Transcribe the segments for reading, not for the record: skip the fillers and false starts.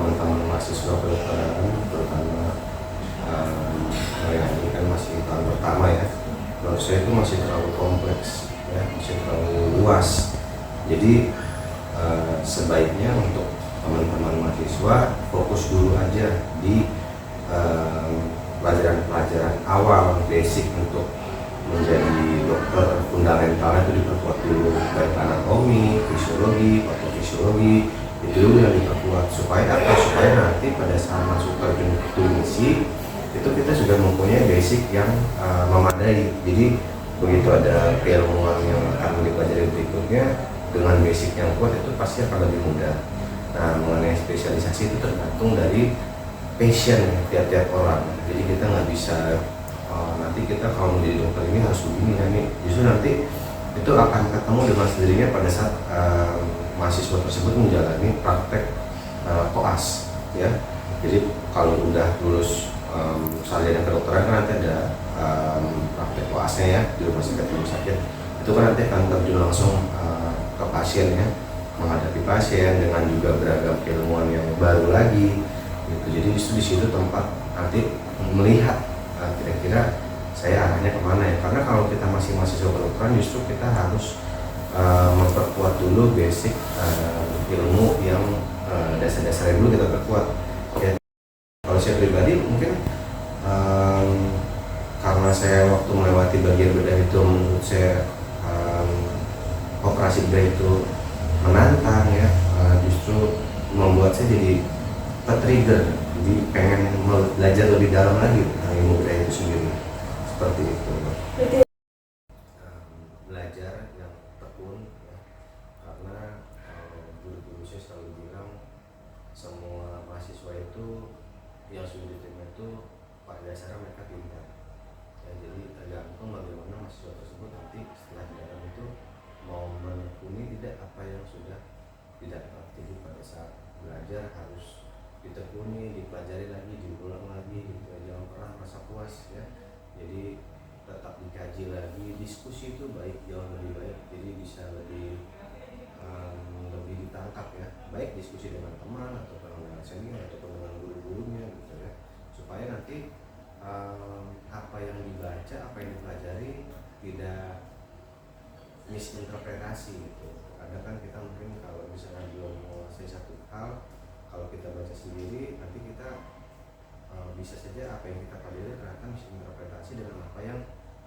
teman-teman mahasiswa kedokteran, terutama yang ini kan masih tahun pertama ya, menurut saya itu masih terlalu kompleks ya, masih terlalu luas. Jadi sebaiknya untuk teman-teman mahasiswa fokus dulu aja di pelajaran-pelajaran awal basic untuk menjadi dokter. Fundamentalnya itu diperkuat dulu, baik anatomi, fisiologi, patofisiologi, itu dulu yang diperkuat supaya apa? Supaya nanti pada saat masuk terjun klinisi itu kita sudah mempunyai basic yang memadai. Jadi begitu ada keilmuan yang akan dipelajari berikutnya dengan basic yang kuat itu pasti akan lebih mudah. Nah, mengenai spesialisasi itu tergantung dari passion tiap-tiap orang. Jadi kita nggak bisa nanti kita kalau menjadi dokter ini harus begini ya, ini justru nanti itu akan ketemu dengan sendirinya pada saat mahasiswa tersebut menjalani praktek koas ya. Jadi kalau udah lulus sarjana kedokteran kan nanti ada praktek koasnya ya di rumah sakit itu kan nanti akan terjun langsung ke pasien ya, menghadapi pasien dengan juga beragam keilmuan yang baru lagi gitu. Jadi justru di situ tempat nanti melihat kira-kira saya arahnya kemana ya, karena kalau kita masih mahasiswa kedokteran justru kita harus memperkuat dulu basic ilmu yang dasar-dasarnya dulu kita perkuat ya. Kalau saya pribadi mungkin karena saya waktu melewati bagian bedah itu menurut saya operasi bedah itu menantang ya, justru membuat saya jadi tertrigger, jadi pengen belajar lebih dalam lagi tentang ilmu bedah itu sendiri, seperti itu. Belajar yang tekun ya, karena guru-guru saya selalu bilang semua mahasiswa itu yang sudah diterima itu pada dasarnya mereka pintar ya, jadi tergantung bagaimana mahasiswa tersebut nanti setelah di dalam itu mau menekuni tidak apa yang sudah didapat. Jadi pada saat belajar harus ditekuni, dipelajari lagi, diulang lagi gitu ya, jangan pernah merasa puas ya. Jadi tetap dikaji lagi, diskusi itu baik, jauh lebih baik, jadi bisa lebih ditangkap ya, baik diskusi dengan teman atau dengan senior atau dengan guru-gurunya gitu ya, supaya nanti apa yang dibaca, apa yang dipelajari tidak misinterpretasi gitu. Kadang kan kita mungkin kalau misalnya belum menguasai satu hal, kalau kita baca sendiri nanti kita bisa saja apa yang kita pelajari ternyata misinterpretasi dengan apa yang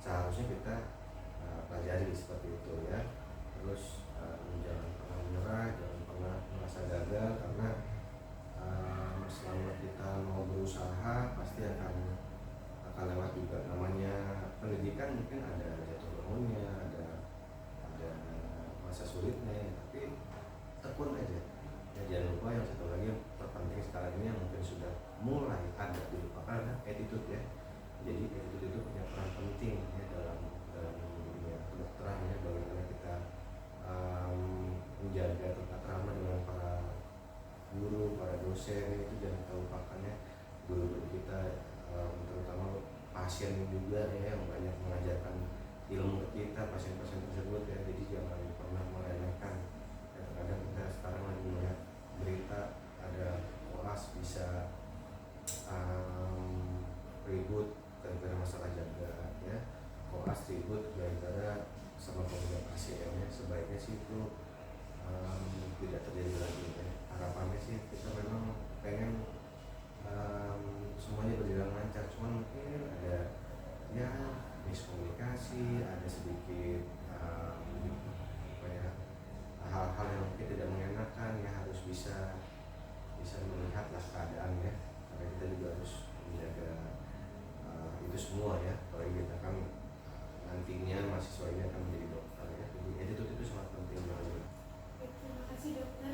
seharusnya kita pelajari, seperti itu ya. Terus jangan pernah menyerah, jangan pernah merasa gagal, karena selama kita mau berusaha pasti akan lewat juga. Namanya pendidikan mungkin ada jatuh bangunnya, ada masa sulitnya, tapi tekun aja ya. Jangan lupa yang satu lagi yang terpenting sekarang ini yang mungkin sudah mulai ada dilupakan adalah attitude ya. Jadi attitude itu punya peran penting ya dalam dunia kedokteran ya, bagaimana kita menjaga tata krama dengan para guru, para dosen, itu jangan kita lupakan ya. Guru-guru kita terutama pasien juga ya, yang banyak mengajarkan ilmu ke kita, pasien-pasien tersebut ya. Jadi jangan pernah meremehkan ya. Kadang kita sekarang lagi melihat berita ada koas bisa ribut gara-gara masalah jaga ya, koas ribut gara-gara sama pekerja pasiennya. Sebaiknya sih itu tidak terjadi lagi ya. Harapannya sih kita memang pengen semuanya berjalan lancar, cuman mungkin ada ya miskomunikasi, ada sedikit hal-hal yang mungkin tidak mengenakan ya. Harus bisa melihatlah keadaan ya, karena kita juga harus menjaga itu semua ya. Apalagi kita kan nantinya mahasiswa ini akan menjadi dokter ya, jadi attitude itu sangat penting banget. Terima kasih dokter.